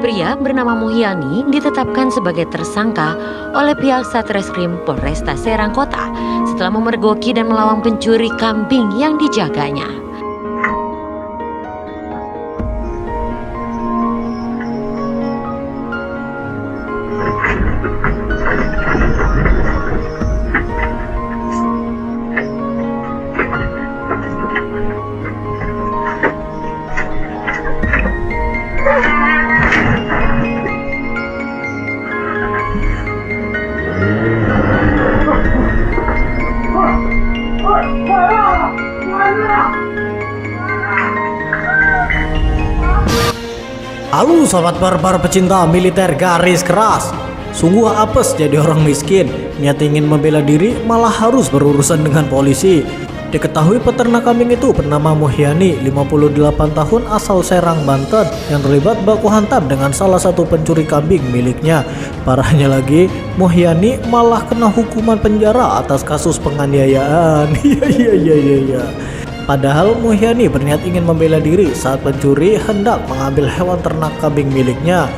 Pria bernama Muhyani ditetapkan sebagai tersangka oleh pihak Satreskrim Polresta Serang Kota setelah memergoki dan melawan pencuri kambing yang dijaganya. Halo sobat barbar pecinta militer garis keras. Sungguh apes jadi orang miskin, niat ingin membela diri malah harus berurusan dengan polisi. Diketahui peternak kambing itu bernama Muhyani, 58 tahun, asal Serang, Banten, yang terlibat baku hantam dengan salah satu pencuri kambing miliknya. Parahnya lagi, Muhyani malah kena hukuman penjara atas kasus penganiayaan. Iya. Padahal Muhyani berniat ingin membela diri saat pencuri hendak mengambil hewan ternak kambing miliknya.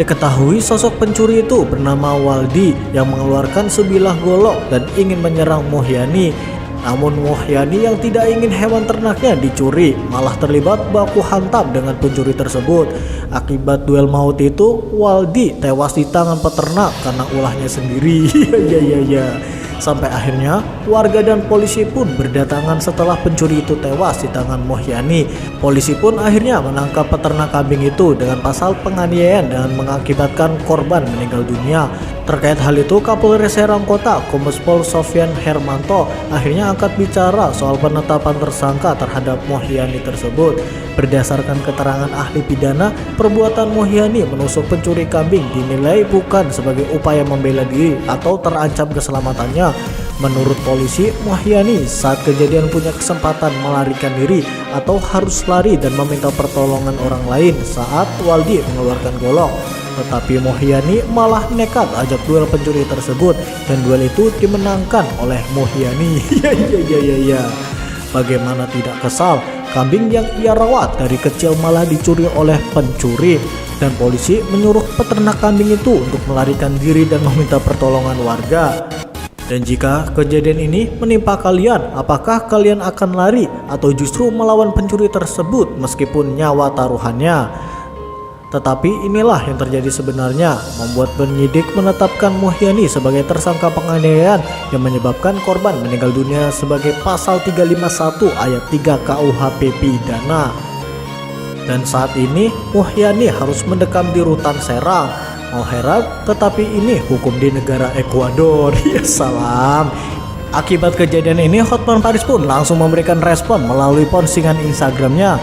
Diketahui sosok pencuri itu bernama Waldi yang mengeluarkan sebilah golok dan ingin menyerang Muhyani. Namun Muhyani yang tidak ingin hewan ternaknya dicuri malah terlibat baku hantam dengan pencuri tersebut. Akibat duel maut itu, Waldi tewas di tangan peternak karena ulahnya sendiri. Iya. Sampai akhirnya warga dan polisi pun berdatangan setelah pencuri itu tewas di tangan Muhyani. Polisi pun akhirnya menangkap peternak kambing itu dengan pasal penganiayaan dan mengakibatkan korban meninggal dunia. Terkait hal itu, Kapolres Serang Kota Kombes Pol Sofyan Hermanto akhirnya angkat bicara soal penetapan tersangka terhadap Muhyani tersebut. Berdasarkan keterangan ahli pidana, perbuatan Muhyani menusuk pencuri kambing dinilai bukan sebagai upaya membela diri atau terancam keselamatannya. Menurut polisi, Muhyani saat kejadian punya kesempatan melarikan diri atau harus lari dan meminta pertolongan orang lain saat Waldi mengeluarkan golok. Tetapi Muhyani malah nekat ajak duel pencuri tersebut dan duel itu dimenangkan oleh Muhyani. Iya. Bagaimana tidak kesal, kambing yang ia rawat dari kecil malah dicuri oleh pencuri, dan polisi menyuruh peternak kambing itu untuk melarikan diri dan meminta pertolongan warga. Dan jika kejadian ini menimpa kalian, apakah kalian akan lari atau justru melawan pencuri tersebut meskipun nyawa taruhannya? Tetapi inilah yang terjadi sebenarnya, membuat penyidik menetapkan Muhyani sebagai tersangka penganiayaan yang menyebabkan korban meninggal dunia sebagai pasal 351 ayat 3 KUHP pidana. Dan saat ini Muhyani harus mendekam di rutan Serang. Mau heran, tetapi ini hukum di negara Ekuador. Ya salam. Akibat kejadian ini, Hotman Paris pun langsung memberikan respon melalui postingan Instagramnya.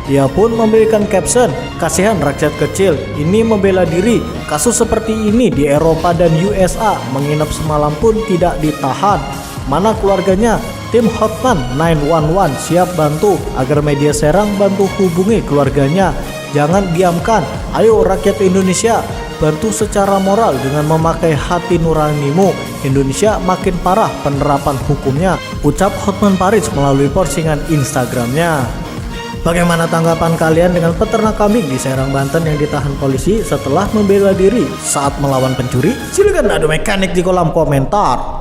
Ia pun memberikan caption, "Kasihan rakyat kecil, ini membela diri. Kasus seperti ini di Eropa dan USA, menginap semalam pun tidak ditahan. Mana keluarganya? Tim Hotman 911 siap bantu agar media Serang bantu hubungi keluarganya. Jangan diamkan. Ayo rakyat Indonesia, bantu secara moral dengan memakai hati nuranimu. Indonesia makin parah penerapan hukumnya," ucap Hotman Paris melalui postingan Instagramnya. Bagaimana tanggapan kalian dengan peternak kambing di Serang, Banten yang ditahan polisi setelah membela diri saat melawan pencuri? Silakan adu mekanik di kolom komentar.